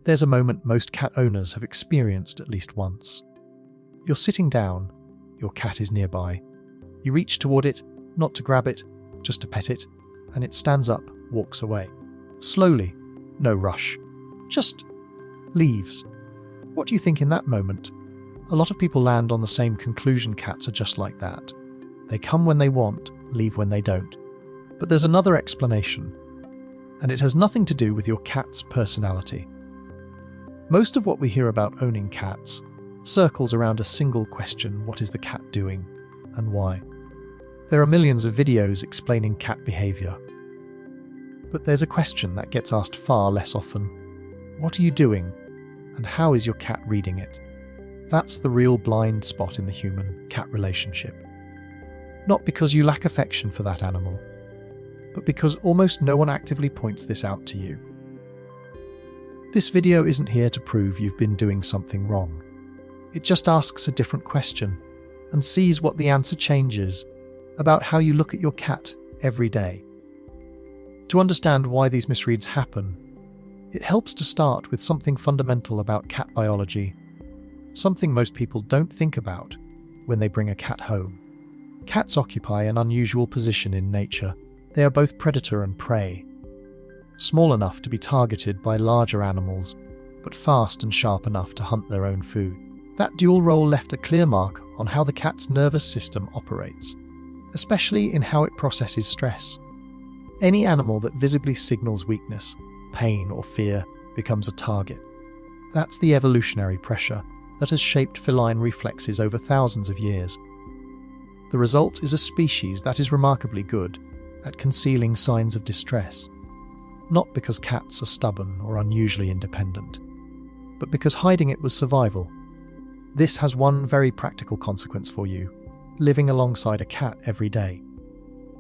There's a moment most cat owners have experienced at least once. You're sitting down, your cat is nearby. You reach toward it, not to grab it, just to pet it, and it stands up, walks away. Slowly, no rush, just leaves. What do you think in that moment? A lot of people land on the same conclusion: cats are just like that. They come when they want, leave when they don't. But there's another explanation, and it has nothing to do with your cat's personality. Most of what we hear about owning cats circles around a single question: what is the cat doing and why? There are millions of videos explaining cat behavior. But there's a question that gets asked far less often. What are you doing, and how is your cat reading it? That's the real blind spot in the human-cat relationship. Not because you lack affection for that animal, but because almost no one actively points this out to you. This video isn't here to prove you've been doing something wrong. It just asks a different question and sees what the answer changes about how you look at your cat every day. To understand why these misreads happen, it helps to start with something fundamental about cat biology, something most people don't think about when they bring a cat home. Cats occupy an unusual position in nature. They are both predator and prey, small enough to be targeted by larger animals, but fast and sharp enough to hunt their own food. That dual role left a clear mark on how the cat's nervous system operates, especially in how it processes stress. Any animal that visibly signals weakness, pain, or fear becomes a target. That's the evolutionary pressure that has shaped feline reflexes over thousands of years. The result is a species that is remarkably good at concealing signs of distress, not because cats are stubborn or unusually independent, but because hiding it was survival. This has one very practical consequence for you: living alongside a cat every day.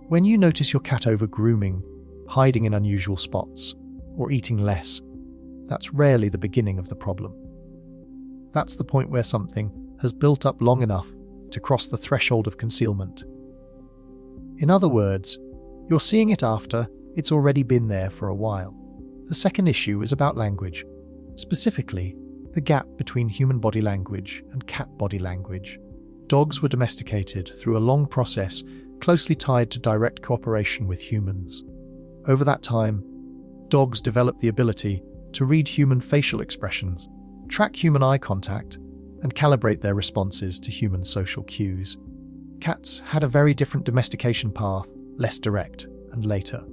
When you notice your cat over-grooming, hiding in unusual spots, or eating less, that's rarely the beginning of the problem. That's the point where something has built up long enough to cross the threshold of concealment. In other words, you're seeing it after it's already been there for a while. The second issue is about language, specifically the gap between human body language and cat body language. Dogs were domesticated through a long process closely tied to direct cooperation with humans. Over that time, dogs developed the ability to read human facial expressions, track human eye contact, and calibrate their responses to human social cues. Cats had a very different domestication path, less direct and later.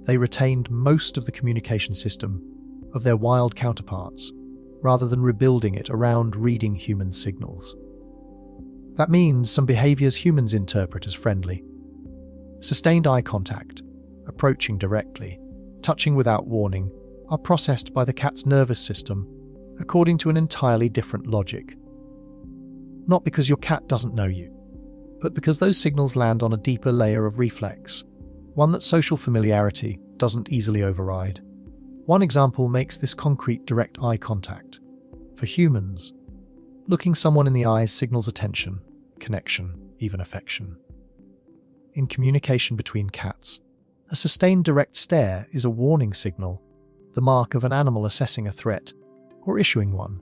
They retained most of the communication system of their wild counterparts, rather than rebuilding it around reading human signals. That means some behaviors humans interpret as friendly. Sustained eye contact, approaching directly, touching without warning, are processed by the cat's nervous system according to an entirely different logic. Not because your cat doesn't know you, but because those signals land on a deeper layer of reflex, one that social familiarity doesn't easily override. One example makes this concrete direct eye contact. For humans, looking someone in the eyes signals attention, connection, even affection. In communication between cats, a sustained direct stare is a warning signal, the mark of an animal assessing a threat or issuing one.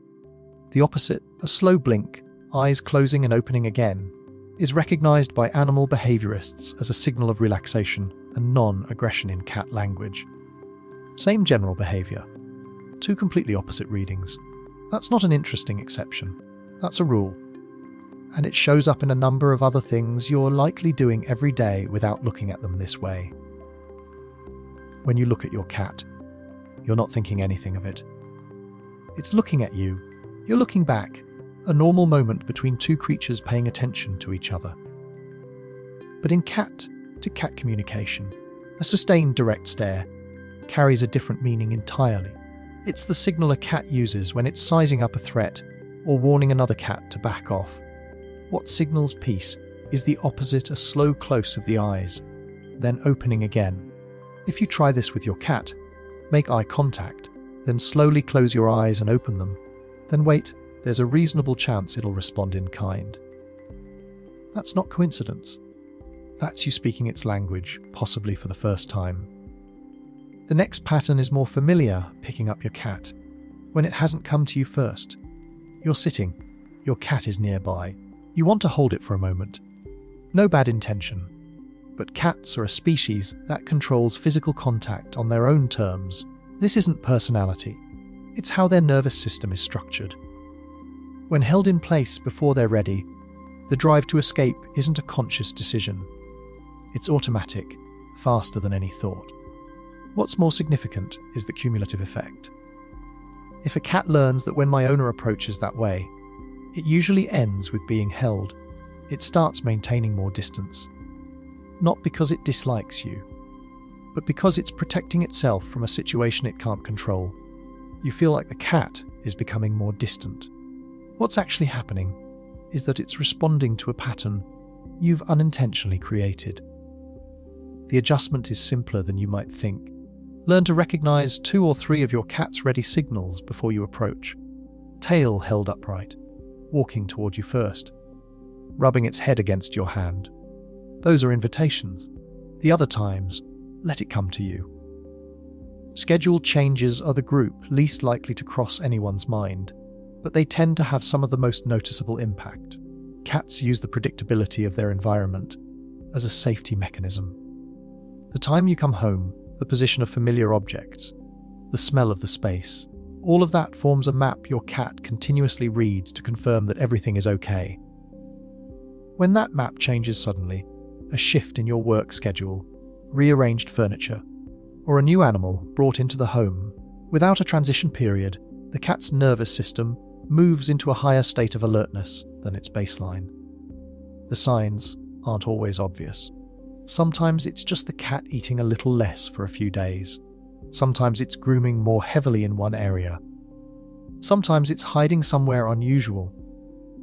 The opposite, a slow blink, eyes closing and opening again, is recognized by animal behaviorists as a signal of relaxation and non-aggression in cat language. Same general behavior, two completely opposite readings. That's not an interesting exception. That's a rule. And it shows up in a number of other things you're likely doing every day without looking at them this way. When you look at your cat, you're not thinking anything of it. It's looking at you. You're looking back, a normal moment between two creatures paying attention to each other. But in cat-to-cat communication, a sustained direct stare carries a different meaning entirely. It's the signal a cat uses when it's sizing up a threat or warning another cat to back off. What signals peace is the opposite, a slow close of the eyes, then opening again. If you try this with your cat, make eye contact, then slowly close your eyes and open them, then wait, there's a reasonable chance it'll respond in kind. That's not coincidence. That's you speaking its language, possibly for the first time. The next pattern is more familiar, picking up your cat. when it hasn't come to you first. You're sitting, your cat is nearby. You want to hold it for a moment. No bad intention. But cats are a species that controls physical contact on their own terms. This isn't personality. It's how their nervous system is structured. When held in place before they're ready, the drive to escape isn't a conscious decision. It's automatic, faster than any thought. What's more significant is the cumulative effect. If a cat learns that when my owner approaches that way, it usually ends with being held. It starts maintaining more distance. Not because it dislikes you, but because it's protecting itself from a situation it can't control. You feel like the cat is becoming more distant. What's actually happening is that it's responding to a pattern you've unintentionally created. The adjustment is simpler than you might think. Learn to recognize 2 or 3 of your cat's ready signals before you approach. Tail held upright, walking toward you first, rubbing its head against your hand. Those are invitations. The other times, let it come to you. Scheduled changes are the group least likely to cross anyone's mind, but they tend to have some of the most noticeable impact. Cats use the predictability of their environment as a safety mechanism. The time you come home, the position of familiar objects, the smell of the space, all of that forms a map your cat continuously reads to confirm that everything is okay. When that map changes suddenly, a shift in your work schedule, rearranged furniture, or a new animal brought into the home, without a transition period, the cat's nervous system moves into a higher state of alertness than its baseline. The signs aren't always obvious. Sometimes it's just the cat eating a little less for a few days. Sometimes it's grooming more heavily in one area. Sometimes it's hiding somewhere unusual,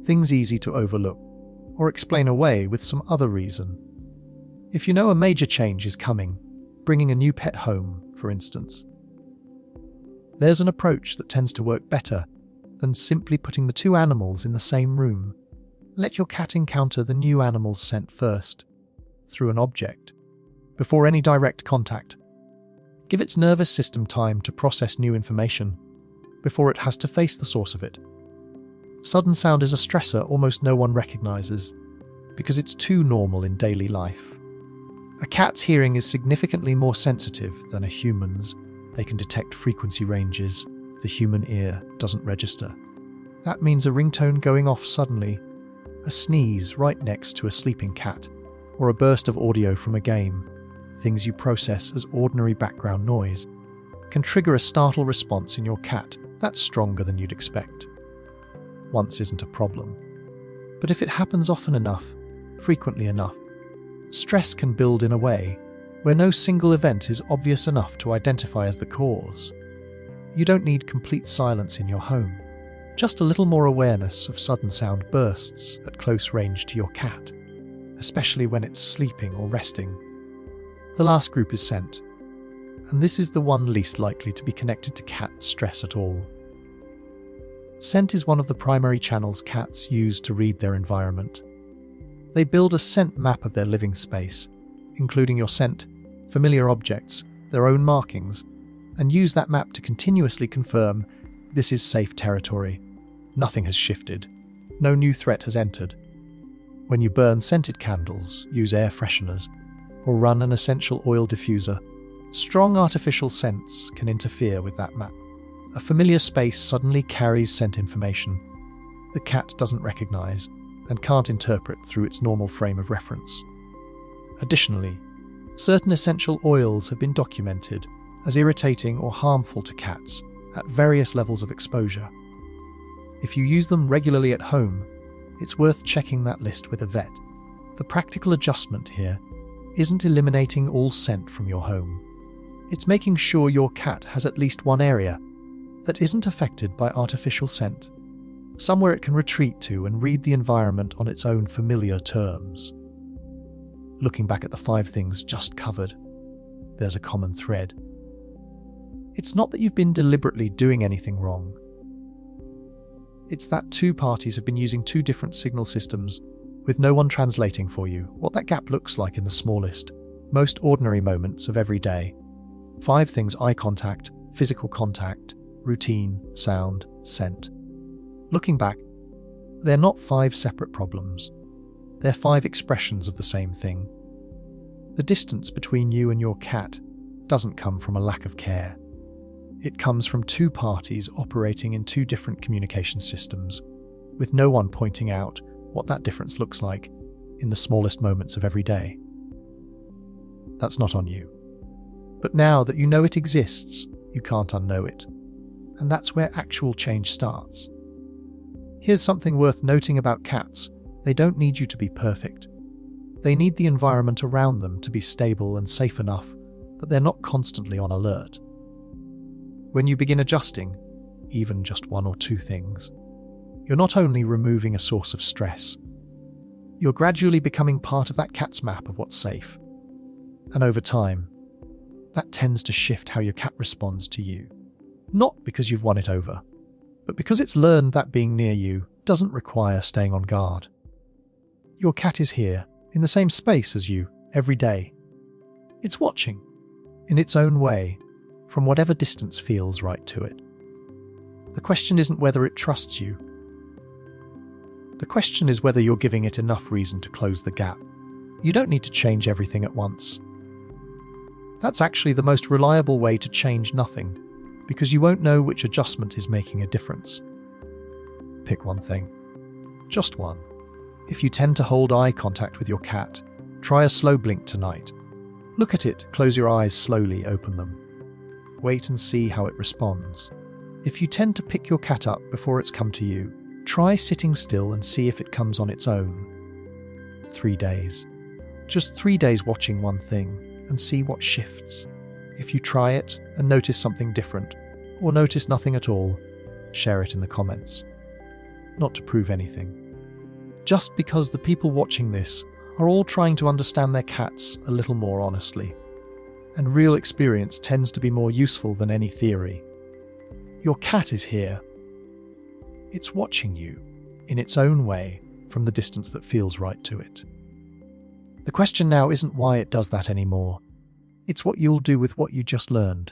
things easy to overlook, or explain away with some other reason. If you know a major change is coming, bringing a new pet home, for instance, there's an approach that tends to work better than simply putting the 2 animals in the same room. Let your cat encounter the new animal's scent first, through an object, before any direct contact. Give its nervous system time to process new information before it has to face the source of it. Sudden sound is a stressor almost no one recognizes because it's too normal in daily life. A cat's hearing is significantly more sensitive than a human's. They can detect frequency ranges the human ear doesn't register. That means a ringtone going off suddenly, a sneeze right next to a sleeping cat, or a burst of audio from a game, things you process as ordinary background noise, can trigger a startle response in your cat that's stronger than you'd expect. Once isn't a problem. But if it happens often enough, frequently enough, stress can build in a way where no single event is obvious enough to identify as the cause. You don't need complete silence in your home, just a little more awareness of sudden sound bursts at close range to your cat, especially when it's sleeping or resting. The last group is scent, and this is the one least likely to be connected to cat stress at all. Scent is one of the primary channels cats use to read their environment. They build a scent map of their living space, including your scent, familiar objects, their own markings, and use that map to continuously confirm this is safe territory. Nothing has shifted. No new threat has entered. When you burn scented candles, use air fresheners, or run an essential oil diffuser, strong artificial scents can interfere with that map. A familiar space suddenly carries scent information the cat doesn't recognize and can't interpret through its normal frame of reference. Additionally, certain essential oils have been documented as irritating or harmful to cats at various levels of exposure. If you use them regularly at home, it's worth checking that list with a vet. The practical adjustment here isn't eliminating all scent from your home. It's making sure your cat has at least one area that isn't affected by artificial scent, somewhere it can retreat to and read the environment on its own familiar terms. Looking back at the 5 things just covered, there's a common thread. It's not that you've been deliberately doing anything wrong. It's that 2 parties have been using 2 different signal systems, with no one translating for you what that gap looks like in the smallest, most ordinary moments of every day. 5 things: eye contact, physical contact, routine, sound, scent. Looking back, they're not 5 separate problems. They're 5 expressions of the same thing. The distance between you and your cat doesn't come from a lack of care. It comes from 2 parties operating in 2 different communication systems, with no one pointing out what that difference looks like in the smallest moments of every day. That's not on you. But now that you know it exists, you can't unknow it. And that's where actual change starts. Here's something worth noting about cats. They don't need you to be perfect. They need the environment around them to be stable and safe enough that they're not constantly on alert. When you begin adjusting, even just 1 or 2 things, you're not only removing a source of stress, you're gradually becoming part of that cat's map of what's safe. And over time, that tends to shift how your cat responds to you. Not because you've won it over, but because it's learned that being near you doesn't require staying on guard. Your cat is here, in the same space as you, every day. It's watching, in its own way, from whatever distance feels right to it. The question isn't whether it trusts you. The question is whether you're giving it enough reason to close the gap. You don't need to change everything at once. That's actually the most reliable way to change nothing, because you won't know which adjustment is making a difference. Pick one thing. Just one. If you tend to hold eye contact with your cat, try a slow blink tonight. Look at it, close your eyes slowly, open them. Wait and see how it responds. If you tend to pick your cat up before it's come to you, try sitting still and see if it comes on its own. 3 days. Just 3 days watching one thing and see what shifts. If you try it and notice something different, or notice nothing at all, share it in the comments. Not to prove anything. Just because the people watching this are all trying to understand their cats a little more honestly. And real experience tends to be more useful than any theory. Your cat is here. It's watching you, in its own way, from the distance that feels right to it. The question now isn't why it does that anymore. It's what you'll do with what you just learned.